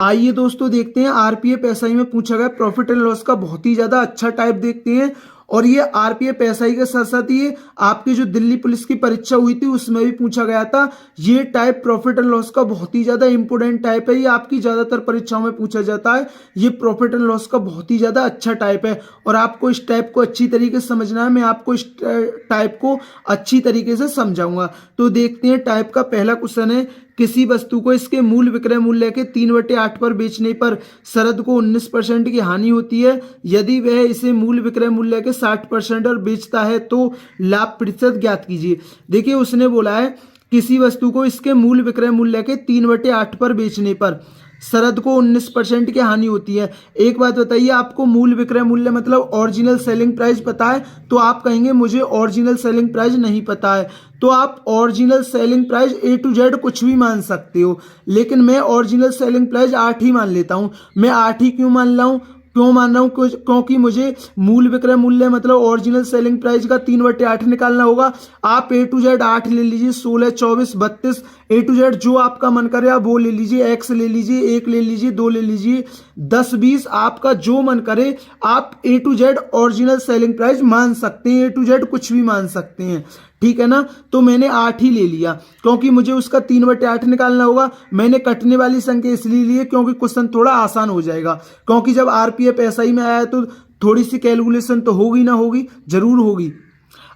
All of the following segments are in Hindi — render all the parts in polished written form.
आइए दोस्तों देखते हैं आरपीएफ एसआई में पूछा गया प्रॉफिट एंड लॉस का बहुत ही ज्यादा अच्छा टाइप देखते हैं। और ये आरपीएफ एसआई के साथ साथ ये आपकी जो दिल्ली पुलिस की परीक्षा हुई थी उसमें भी पूछा गया था। ये टाइप प्रॉफिट एंड लॉस का बहुत ही ज्यादा इंपोर्टेंट टाइप है, ये आपकी ज्यादातर परीक्षाओं में पूछा जाता है। ये प्रॉफिट एंड लॉस का बहुत ही ज्यादा अच्छा टाइप है और आपको इस टाइप को अच्छी तरीके से समझना है। मैं आपको इस टाइप को अच्छी तरीके से समझाऊंगा। तो देखते हैं टाइप का पहला क्वेश्चन है, किसी वस्तु को इसके मूल विक्रय मूल्य के 3/8 पर बेचने पर शरद को 19% की हानि होती है। यदि वह इसे मूल विक्रय मूल्य के 60% और बेचता है तो लाभ प्रतिशत ज्ञात कीजिए। देखिए उसने बोला है किसी वस्तु को इसके मूल विक्रय मूल्य के 3/8 पर बेचने पर शरद को 19% की हानि होती है। एक बात बताइए, आपको मूल विक्रय मूल्य मतलब ओरिजिनल सेलिंग प्राइस पता है? तो आप कहेंगे मुझे ओरिजिनल सेलिंग प्राइस नहीं पता है। तो आप original selling price A to Z कुछ भी मान सकते हो, लेकिन मैं ओरिजिनल सेलिंग प्राइस 8 ही मान लेता हूं। मैं 8 ही क्यों मान रहा हूं? क्योंकि मुझे मूल विक्रय मूल्य मतलब ओरिजिनल सेलिंग प्राइस का 3/8 निकालना होगा। आप A to Z 8 ले लीजिए, 16, 24, 32 A to Z जो आपका मन करे आप वो ले लीजिए। X ले लीजिए, 1 ले लीजिए, 2 ले लीजिए, 10, 20 आपका जो मन करे आप A to Z original selling price मान सकते हैं। A to Z कुछ भी मान सकते हैं, ठीक है ना। तो मैंने 8 ही ले लिया क्योंकि मुझे उसका 3/8 निकालना होगा। मैंने कटने वाली संख्या इसलिए ली है क्योंकि क्वेश्चन थोड़ा आसान हो जाएगा। क्योंकि जब आरपीएफ एसआई में आया तो थोड़ी सी कैलकुलेशन तो होगी ना होगी, जरूर होगी।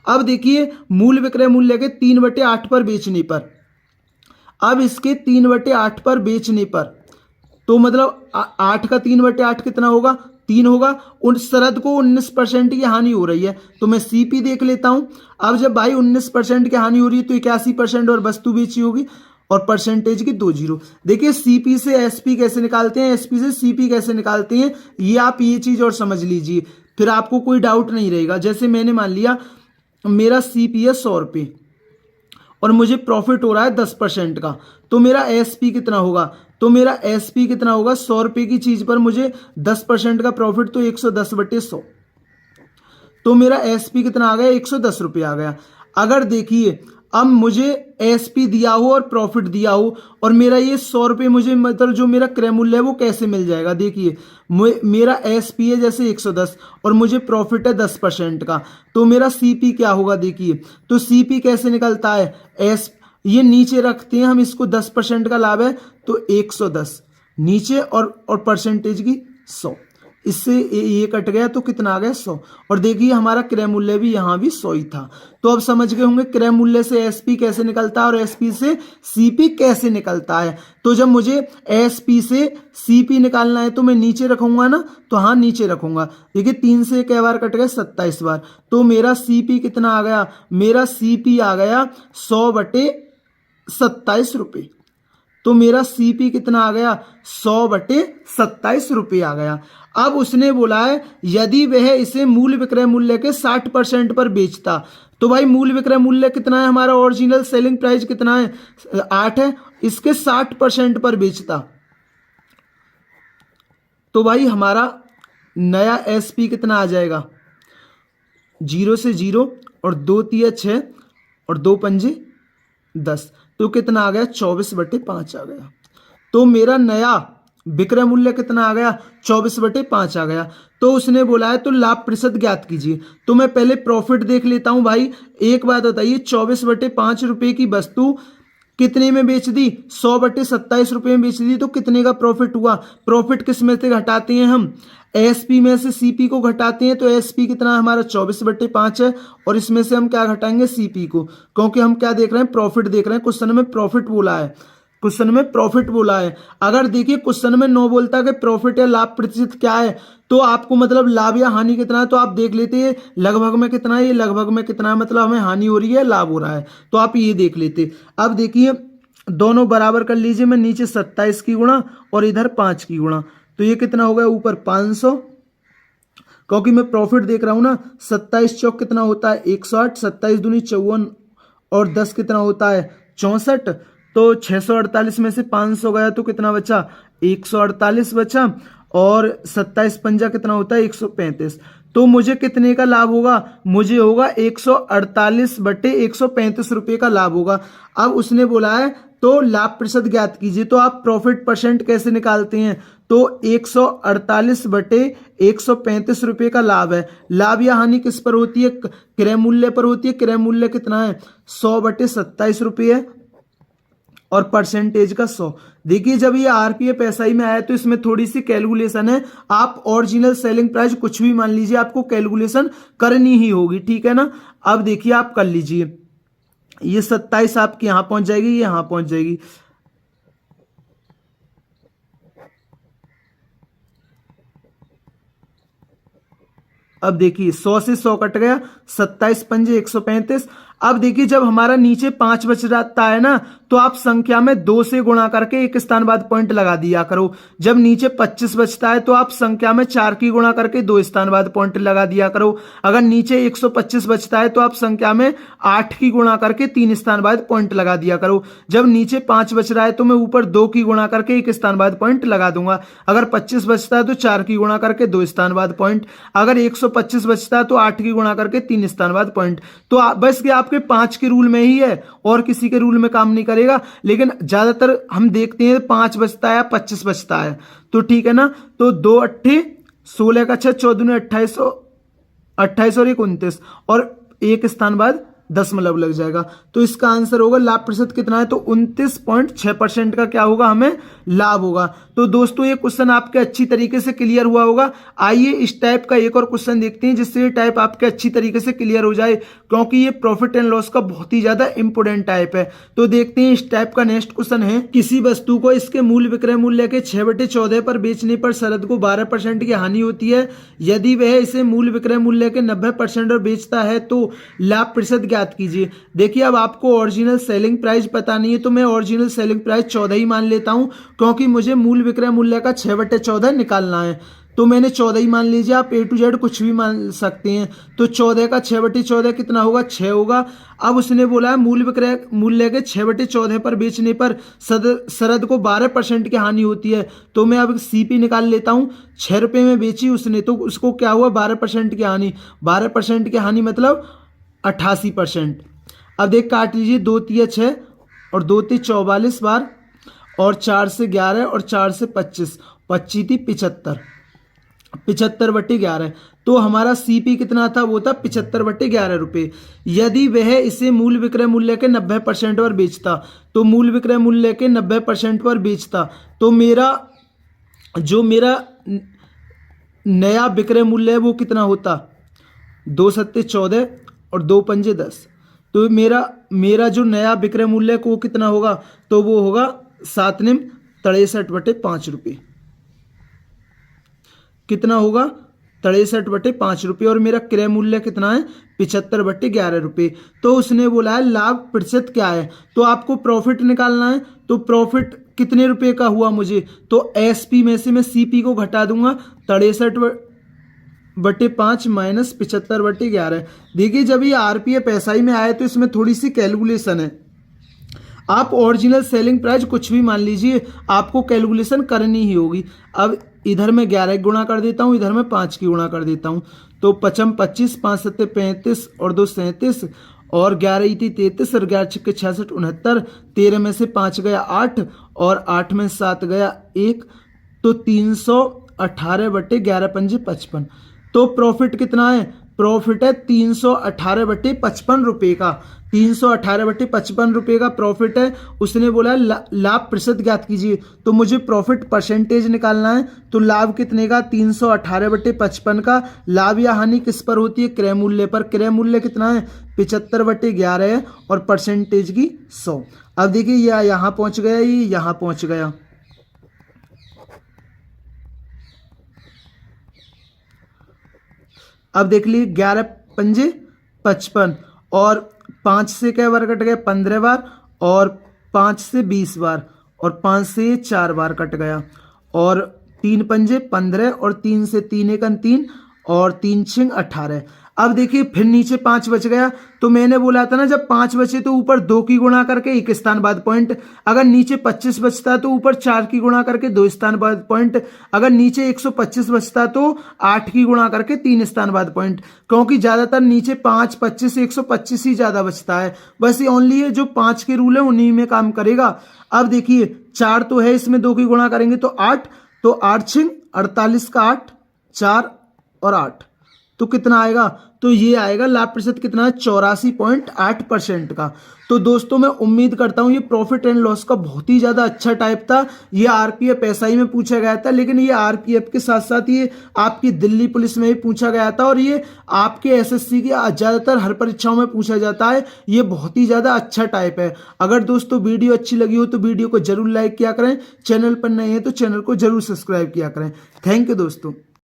अब देखिए मूल विक्रय मूल्य के 3/8 पर बेचने पर, अब इसके 3/8 पर बेचने पर तो मतलब 8 का 3/8 कितना होगा? 3 होगा। उन शरद को 19% की हानि हो रही है तो मैं सीपी देख लेता हूं। अब जब भाई 19% की हानि हो रही है तो 81% और वस्तु बेची होगी और परसेंटेज की 2 जीरो। देखिए सीपी से एसपी कैसे निकालते हैं, एसपी से सीपी कैसे निकालते हैं, ये आप ये चीज और समझ लीजिए, फिर आपको कोई डाउट नहीं रहेगा। जैसे मैंने मान लिया मेरा सीपी है 100 रुपये और मुझे प्रॉफिट हो रहा है 10% का, तो मेरा एसपी कितना होगा? तो मेरा एसपी कितना होगा? 100 रुपए की चीज पर मुझे 10% का प्रॉफिट, तो 110/100। तो मेरा एसपी कितना आ गया? 110 रुपये आ गया। अगर देखिए अब मुझे एसपी दिया हो और प्रॉफिट दिया हो और मेरा ये 100 रुपये मुझे मतलब जो मेरा क्रय मूल्य है वो कैसे मिल जाएगा? देखिए मेरा एसपी है जैसे 110 और मुझे प्रॉफिट है 10% का, तो मेरा सीपी क्या होगा? देखिए तो सीपी कैसे निकलता है? ये नीचे रखते हैं हम इसको, 10% का लाभ है तो 110 नीचे और परसेंटेज की 100, इससे ये कट गया तो कितना आ गया? 100। और देखिए हमारा क्रय मूल्य भी यहाँ भी 100 ही था। तो अब समझ गए होंगे क्रय मूल्य से एसपी कैसे निकलता है और एसपी से सीपी कैसे निकलता है। तो जब मुझे एसपी से सीपी निकालना है तो मैं नीचे रखूंगा ना, तो हाँ नीचे रखूंगा। देखिए 3 से कै बार कट गए? 27 बार। तो मेरा सीपी कितना आ गया? मेरा सीपी आ गया 100/27 रुपये। तो मेरा सीपी कितना आ गया? 100/27 रुपये आ गया। अब उसने बोला है यदि वह इसे मूल विक्रय मूल्य के 60% पर बेचता, तो भाई मूल विक्रय मूल्य कितना है हमारा? ओरिजिनल सेलिंग प्राइस कितना है? 8 है। इसके 60% पर बेचता तो भाई हमारा नया एसपी कितना आ जाएगा? 0 से 0 और 2 तिया 6 और 2 पंजे 10, तो कितना आ गया? 24/5 आ गया। तो मेरा नया विक्रय मूल्य कितना आ गया? 24/5 आ गया। तो उसने बोला है तो लाभ प्रतिशत ज्ञात कीजिए। तो मैं पहले प्रॉफिट देख लेता हूं भाई। एक बात बताइए, 24/5 रुपए की वस्तु कितने में बेच दी? 100/27 रुपए में बेच दी, तो कितने का प्रॉफिट हुआ? प्रॉफिट किस में से घटाते हैं हम? एसपी में से सीपी को घटाते हैं। तो एसपी कितना हमारा? 24/5 है और इसमें से हम क्या घटाएंगे? सीपी को, क्योंकि हम क्या देख रहे हैं? प्रॉफिट देख रहे हैं। क्वेश्चन में प्रॉफिट बोला है, क्वेश्चन में प्रॉफिट बोला है। अगर देखिए क्वेश्चन में नो बोलता कि प्रॉफिट या लाभ प्रतिशत क्या है, तो आपको मतलब लाभ या हानि कितना है तो आप देख लेते हैं लगभग में कितना है, ये लगभग में कितना है, मतलब हमें हानि हो रही है लाभ हो रहा है, तो आप ये देख लेते। अब देखिए दोनों बराबर कर लीजिए। मैं नीचे 27 की गुणा और इधर 5 की गुणा, तो ये कितना हो गया? ऊपर 500, क्योंकि मैं प्रॉफिट देख रहा हूं ना। 27 चौक कितना होता है? 108, 27 दूनी 54 और 10 कितना होता है? 64। तो 648 में से 500 गया तो कितना बचा? 148 बचा। और 27 पंजा कितना होता है? 135। तो मुझे कितने का लाभ होगा? मुझे होगा 148/135 रुपये का लाभ होगा। अब उसने बोला है तो लाभ प्रतिशत ज्ञात कीजिए। तो आप प्रॉफिट परसेंट कैसे निकालते हैं, तो 148/135 रुपए का लाभ है। लाभ या हानि किस पर होती है, क्रय मूल्य पर होती है। क्रय मूल्य कितना है, 100/27 रुपये है और परसेंटेज का 100। देखिए जब ये आरपीएफ एसआई में आया तो इसमें थोड़ी सी कैलकुलेशन है। आप ओरिजिनल सेलिंग प्राइस कुछ भी मान लीजिए, आपको कैलकुलेशन करनी ही होगी, ठीक है ना। अब देखिए आप कर लीजिए, ये 27 आपकी यहां पहुंच जाएगी, ये यहां पहुंच जाएगी। अब देखिए 100 से 100 कट गया, 27 पंजे 135। अब देखिए जब हमारा नीचे 5 बच जाता है ना, तो आप संख्या में 2 से गुणा करके एक स्थान बाद पॉइंट लगा दिया करो। जब नीचे 25 बचता है तो आप संख्या में 4 की गुणा करके 2 स्थान बाद पॉइंट लगा दिया करो। अगर नीचे 125 बचता है तो आप संख्या में 8 की गुणा करके 3 स्थान बाद पॉइंट लगा दिया करो। जब नीचे 5 बच रहा है तो मैं ऊपर 2 की गुणा करके 1 स्थान बाद पॉइंट लगा दूंगा। अगर 25 बचता है तो 4 की गुणा करके 2 स्थान बाद पॉइंट। अगर 125 बचता है तो 8 की गुणा करके 3 स्थान बाद पॉइंट। तो बस ये आपके 5 के रूल में ही है और किसी के रूल में काम नहीं करेगा। लेकिन ज्यादातर हम देखते हैं 5 बचता है, 25 बचता है, तो ठीक है ना। तो 2 अट्ठे 16 का 6, 14 28 और 1 29 और 1 स्थान बाद 10 लग जाएगा। तो इसका आंसर होगा लाभ प्रतिशत कितना है, तो 29.6% का क्या होगा, हमें लाभ होगा। तो दोस्तों ये क्वेश्चन आपके अच्छी तरीके से क्लियर हुआ होगा। आइए इस टाइप का एक और क्वेश्चन देखते हैं जिससे ये टाइप आपके अच्छी तरीके से क्लियर हो जाए, क्योंकि ये प्रॉफिट एंड लॉस का बहुत ही ज्यादा इंपोर्टेंट टाइप है। तो देखते हैं इस टाइप का नेक्स्ट क्वेश्चन है। किसी वस्तु को इसके मूल विक्रय मूल्य के 6/14 पर बेचने पर शरद को 12% की हानि होती है। यदि वह इसे मूल विक्रय मूल्य के 90% और बेचता है तो लाभ प्रतिशत ज्ञात कीजिए। देखिए अब आपको ओरिजिनल सेलिंग प्राइस पता नहीं है, तो मैं ओरिजिनल सेलिंग प्राइस 14 ही मान लेता हूं, क्योंकि मुझे मूल विक्रय मूल्य का 6/14 निकालना है। तो मैंने 14 ही मान लीजिए, आप A to Z कुछ भी मान सकते हैं। तो 14 का 6/14 कितना होगा, 6 होगा। अब उसने बोला है मूल विक्रय मूल्य के 6/14 पर बेचने पर शरद को 12% की हानि होती है। तो मैं अब CP निकाल लेता हूं। 6 रुपये में बेची उसने, तो उसको क्या हुआ, 12% की हानि। 12% की हानि मतलब 88%। अब देख काट लीजिए, 2 तिया 6 और 2 ती 44 बार और 4 से 11 और 4 से 25, 25 थी 75, 75/11। तो हमारा CP कितना था, वो था 75/11 रुपये। यदि वह इसे मूल विक्रय मूल्य के 90% पर बेचता, तो मूल विक्रय मूल्य के 90% पर बेचता, तो मेरा नया विक्रय मूल्य है वो कितना होता, 2 सत्ते 14 और 2 पंजे 10। तो मेरा जो नया विक्रय मूल्य है वो कितना होगा, तो वो होगा 7 निम 63/5 रुपये। कितना होगा, 63/5 रुपये। और मेरा क्रय मूल्य कितना है, 75/11 रुपये। तो उसने बोला है लाभ प्रतिशत क्या है, तो आपको प्रॉफिट निकालना है। तो प्रॉफिट कितने रुपए का हुआ मुझे, तो SP में से मैं CP को घटा दूंगा, 63/5 माइनस 75/11। देखिए जब ये RPF SI में आया तो इसमें थोड़ी सी कैलकुलेशन है। आप ओरिजिनल सेलिंग प्राइस कुछ भी मान लीजिए, आपको कैलकुलेशन करनी ही होगी। अब इधर मैं 11 गुणा कर देता हूँ, इधर मैं 5 की गुणा कर देता हूँ। तो 55 25, 5 सत्ते 35 और 2 37 और 11 थी 33 और 11 छक्के 66 69। 13 में से 5 गया 8 और 8 में 7 गया 1, तो 318/11 पंजे 55। तो प्रॉफिट कितना है, प्रॉफिट है 318/55 रुपये का। 318/55 रुपये का प्रॉफिट है। उसने बोला लाभ प्रतिशत ज्ञात कीजिए, तो मुझे प्रॉफिट परसेंटेज निकालना है। तो लाभ कितने का, 318/55 का। लाभ या हानि किस पर होती है, क्रय मूल्य पर। क्रय मूल्य कितना है, 75/11 है और परसेंटेज की 100। अब देखिए यह यहाँ पहुँच गया, ये यहाँ पहुँच गया। अब देख लीजिए 11 पंजे 55 और 5 से क्या बार कट गया, 15 बार और 5 से 20 बार और 5 से 4 बार कट गया और 3 पंजे 15 और 3 से 3 1 3 और 3 6 18। अब देखिए फिर नीचे 5 बच गया, तो मैंने बोला था ना जब 5 बचे तो ऊपर 2 की गुणा करके 1 स्थान बाद पॉइंट, अगर नीचे 25 बचता तो ऊपर 4 की गुणा करके 2 स्थान बाद पॉइंट, अगर नीचे 125 बचता तो 8 की गुणा करके 3 स्थान बाद पॉइंट, क्योंकि ज्यादातर नीचे 5, 25, 125 ही ज्यादा बचता है। बस ये ओनली है जो 5 के रूल है उन्हीं में काम करेगा। अब देखिए 4 तो है, इसमें 2 की गुणा करेंगे तो 8, तो 8 छिंग 48 का 8, 4 और 8, तो कितना आएगा, तो ये आएगा लाभ प्रतिशत कितना है 84.8% का। तो दोस्तों मैं उम्मीद करता हूँ ये प्रॉफिट एंड लॉस का बहुत ही ज्यादा अच्छा टाइप था। ये आरपीएफ एसआई में पूछा गया था, लेकिन ये आरपीएफ के साथ साथ ये आपकी दिल्ली पुलिस में भी पूछा गया था, और ये आपके एसएससी की ज्यादातर हर परीक्षाओं में पूछा जाता है। ये बहुत ही ज्यादा अच्छा टाइप है। अगर दोस्तों वीडियो अच्छी लगी हो तो वीडियो को जरूर लाइक किया करें, चैनल पर नए हैं तो चैनल को जरूर सब्सक्राइब किया करें। थैंक यू दोस्तों।